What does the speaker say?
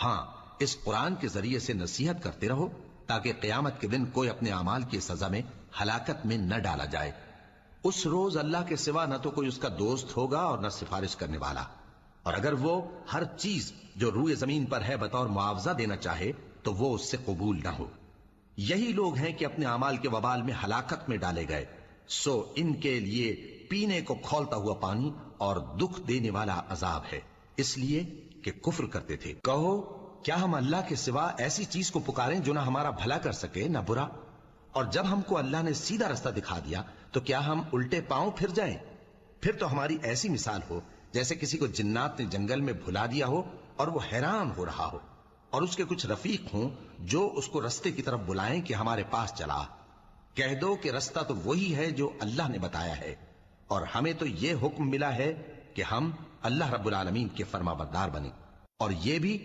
ہاں اس قرآن کے ذریعے سے نصیحت کرتے رہو تاکہ قیامت کے دن کوئی اپنے اعمال کی سزا میں ہلاکت میں نہ ڈالا جائے۔ اس روز اللہ کے سوا نہ تو کوئی اس کا دوست ہوگا اور نہ سفارش کرنے والا، اور اگر وہ ہر چیز جو روئے زمین پر ہے بطور معاوضہ دینا چاہے تو وہ اس سے قبول نہ ہو۔ یہی لوگ ہیں کہ اپنے اعمال کے وبال میں ہلاکت میں ڈالے گئے، سو ان کے لیے پینے کو کھولتا ہوا پانی اور دکھ دینے والا عذاب ہے، اس لیے کہ کفر کرتے تھے۔ کہو کیا ہم اللہ کے سوا ایسی چیز کو پکاریں جو نہ ہمارا بھلا کر سکے نہ برا؟ اور جب ہم کو اللہ نے سیدھا رستہ دکھا دیا تو کیا ہم الٹے پاؤں پھر جائیں؟ پھر تو ہماری ایسی مثال ہو جیسے کسی کو جنات نے جنگل میں بھلا دیا ہو اور وہ حیران ہو رہا ہو، اور اس کے کچھ رفیق ہوں جو اس کو رستے کی طرف بلائیں کہ ہمارے پاس چلا۔ کہہ دو کہ رستہ تو وہی ہے جو اللہ نے بتایا ہے، اور ہمیں تو یہ حکم ملا ہے کہ ہم اللہ رب العالمین کے فرما بردار بنیں، اور یہ بھی